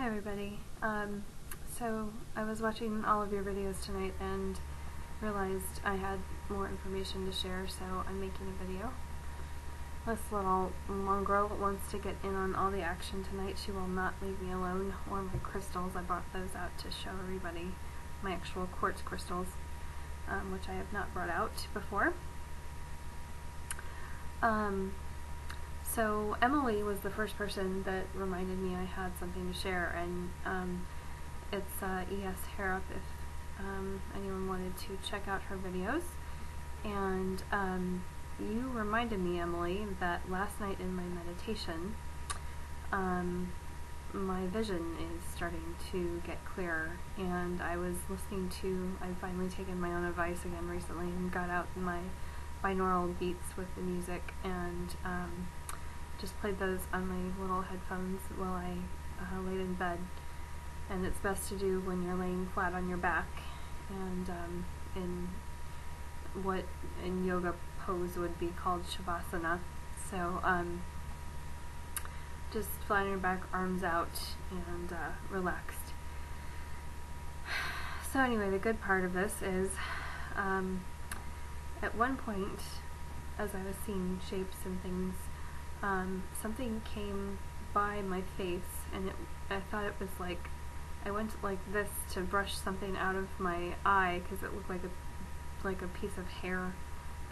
everybody. So I was watching all of your videos tonight and realized I had more information to share, so I'm making a video. This little mongrel wants to get in on all the action tonight. She will not leave me alone, or my crystals. I brought those out to show everybody, my actual quartz crystals, which I have not brought out before. So Emily was the first person that reminded me I had something to share, and it's ES if anyone wanted to check out her videos. And you reminded me, Emily, that last night in my meditation, my vision is starting to get clearer, and I was listening to, I've finally taken my own advice again recently and got out my binaural beats with the music, and just played those on my little headphones while I laid in bed. And it's best to do when you're laying flat on your back, and in what in yoga pose would be called shavasana. So just flat on your back, arms out, and relaxed. So anyway, the good part of this is at one point, as I was seeing shapes and things, something came by my face, and I thought it was like, I went like this to brush something out of my eye because it looked like a piece of hair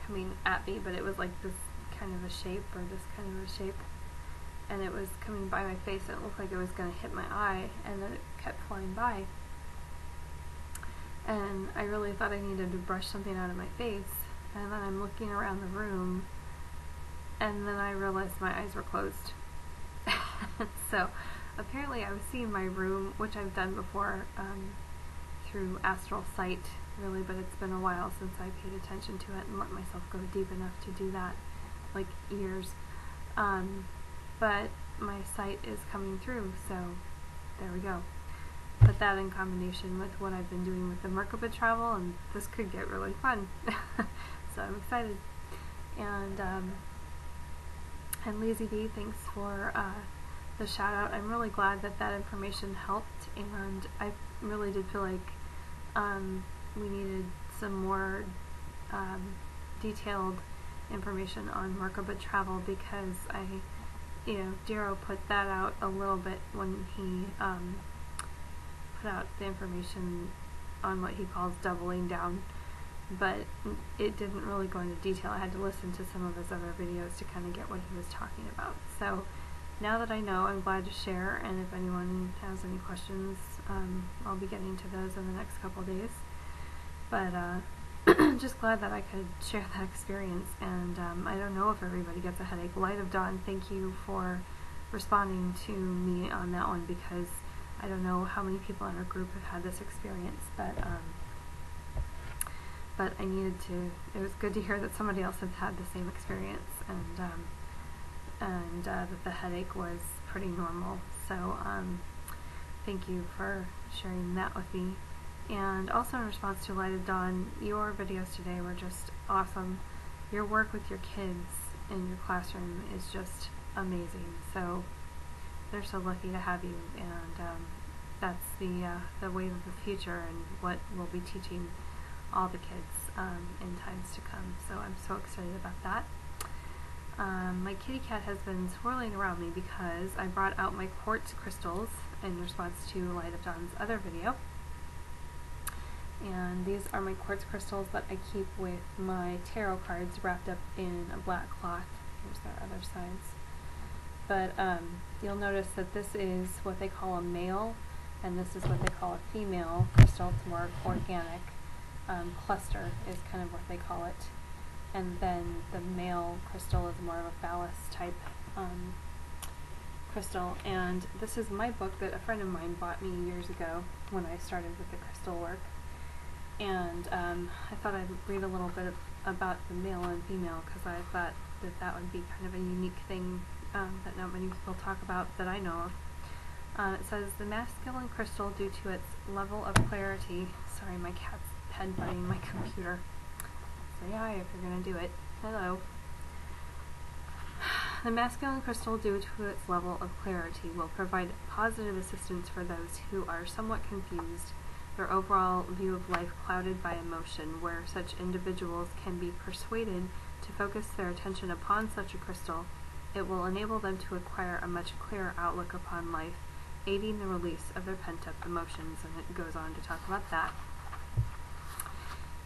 coming at me, but it was like this kind of a shape, or this kind of a shape, and it was coming by my face, and it looked like it was going to hit my eye, and then it kept flying by. And I really thought I needed to brush something out of my face, and then I'm looking around the room, and then I realized my eyes were closed. So apparently I was seeing my room, which I've done before through astral sight, really, but it's been a while since I paid attention to it and let myself go deep enough to do that, like years. But my sight is coming through, so there we go. Put that in combination with what I've been doing with the Merkaba travel, and this could get really fun. So I'm excited. And Lazy Bee, thanks for the shout out. I'm really glad that that information helped, and I really did feel like we needed some more detailed information on Merkaba travel, because Dero put that out a little bit when he put out the information on what he calls doubling down, but it didn't really go into detail. I had to listen to some of his other videos to kind of get what he was talking about. So now that I know, I'm glad to share, and if anyone has any questions, I'll be getting to those in the next couple days. But just glad that I could share that experience, and I don't know if everybody gets a headache. Light of Dawn, thank you for responding to me on that one, because I don't know how many people in our group have had this experience, but I needed to, it was good to hear that somebody else had had the same experience, and that the headache was pretty normal. So thank you for sharing that with me. And also in response to Light of Dawn, your videos today were just awesome. Your work with your kids in your classroom is just amazing. So they're so lucky to have you, and that's the wave of the future, and what we'll be teaching all the kids in times to come. So I'm so excited about that. My kitty cat has been swirling around me because I brought out my quartz crystals in response to Light of Dawn's other video. And these are my quartz crystals that I keep with my tarot cards wrapped up in a black cloth. Here's their other sides. But you'll notice that this is what they call a male, and this is what they call a female crystal. It's more organic. Cluster is kind of what they call it. And then the male crystal is more of a phallus type crystal. And this is my book that a friend of mine bought me years ago when I started with the crystal work. And I thought I'd read a little bit about the male and female, because I thought that that would be kind of a unique thing that not many people talk about that I know of. It says, the masculine crystal, due to its level of clarity, sorry, my cat's head butting my computer. Say hi if you're going to do it. Hello. The masculine crystal, due to its level of clarity, will provide positive assistance for those who are somewhat confused, their overall view of life clouded by emotion, where such individuals can be persuaded to focus their attention upon such a crystal. It will enable them to acquire a much clearer outlook upon life, aiding the release of their pent-up emotions, and it goes on to talk about that.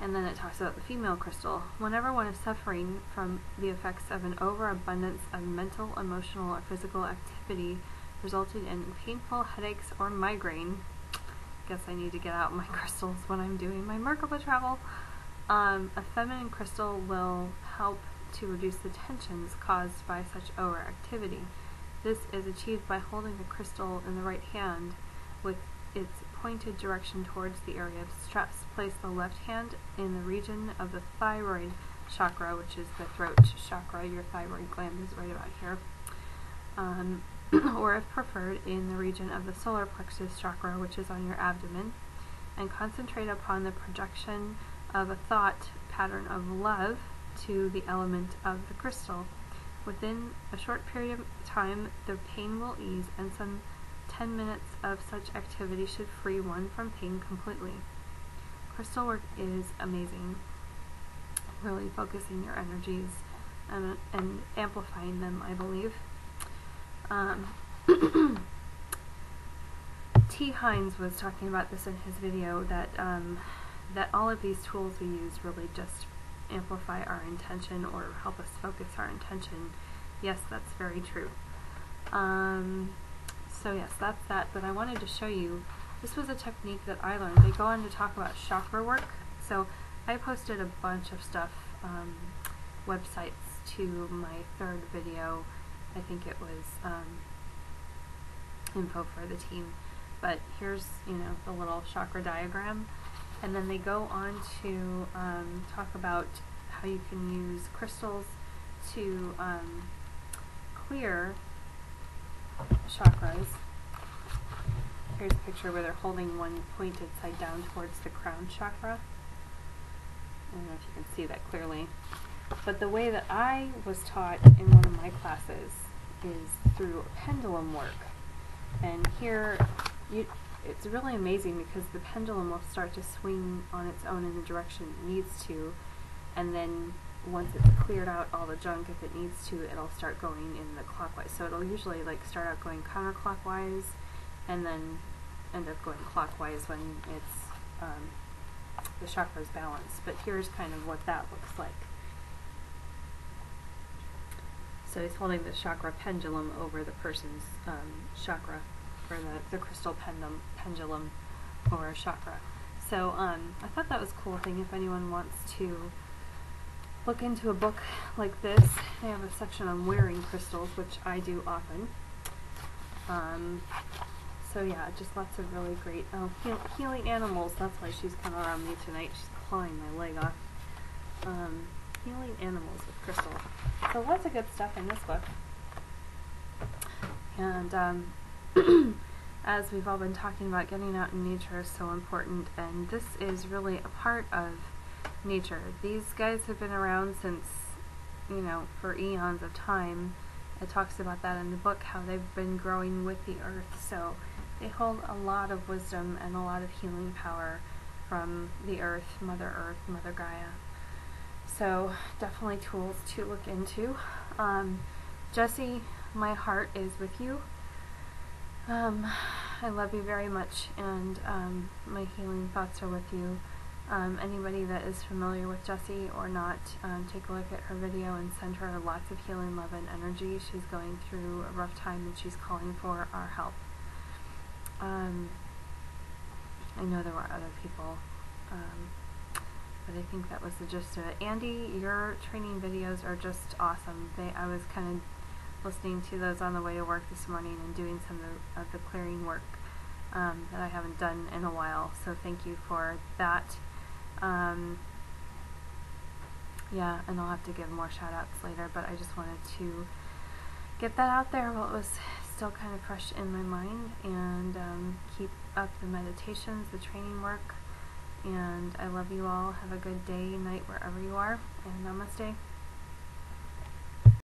And then it talks about the female crystal. Whenever one is suffering from the effects of an overabundance of mental, emotional, or physical activity resulting in painful headaches or migraine, guess I need to get out my crystals when I'm doing my Merkaba travel, a feminine crystal will help to reduce the tensions caused by such overactivity. This is achieved by holding the crystal in the right hand with its pointed direction towards the area of stress. Place the left hand in the region of the thyroid chakra, which is the throat chakra. Your thyroid gland is right about here. Or if preferred, in the region of the solar plexus chakra, which is on your abdomen, and concentrate upon the projection of a thought pattern of love to the element of the crystal. Within a short period of time, the pain will ease, and some 10 minutes of such activity should free one from pain completely. Crystal work is amazing, really focusing your energies and amplifying them, I believe. T. Hines was talking about this in his video, that that all of these tools we use really just amplify our intention or help us focus our intention. Yes, that's very true. So yes, that's that, but I wanted to show you, this was a technique that I learned. They go on to talk about chakra work. So I posted a bunch of stuff, websites to my third video. I think it was info for the team. But here's, the little chakra diagram. And then they go on to talk about how you can use crystals to clear chakras. Here's a picture where they're holding one pointed side down towards the crown chakra. I don't know if you can see that clearly. But the way that I was taught in one of my classes is through pendulum work. And here, it's really amazing because the pendulum will start to swing on its own in the direction it needs to, and then once it's cleared out all the junk, if it needs to, it'll start going in the clockwise. So it'll usually start out going counterclockwise and then end up going clockwise when it's the chakra's balanced. But here's kind of what that looks like. So he's holding the chakra pendulum over the person's chakra, or the crystal pendulum or a chakra. So I thought that was a cool thing if anyone wants to look into a book like this. They have a section on wearing crystals, which I do often. So yeah, just lots of really great healing animals. That's why she's come around me tonight. She's clawing my leg off. Healing animals with crystal. So lots of good stuff in this book. And as we've all been talking about, getting out in nature is so important, and this is really a part of nature. These guys have been around since, for eons of time. It talks about that in the book, how they've been growing with the earth. So they hold a lot of wisdom and a lot of healing power from the earth, Mother Gaia. So definitely tools to look into. Jessy, my heart is with you. I love you very much, and my healing thoughts are with you. Anybody that is familiar with Jessy or not, take a look at her video and send her lots of healing love and energy. She's going through a rough time and she's calling for our help. I know there were other people, but I think that was the gist of it. Andy, your training videos are just awesome. I was kind of listening to those on the way to work this morning and doing some of the clearing work that I haven't done in a while, so thank you for that. Yeah, and I'll have to give more shout outs later, but I just wanted to get that out there while it was still kind of fresh in my mind, and keep up the meditations, the training work, and I love you all. Have a good day, night, wherever you are, and namaste.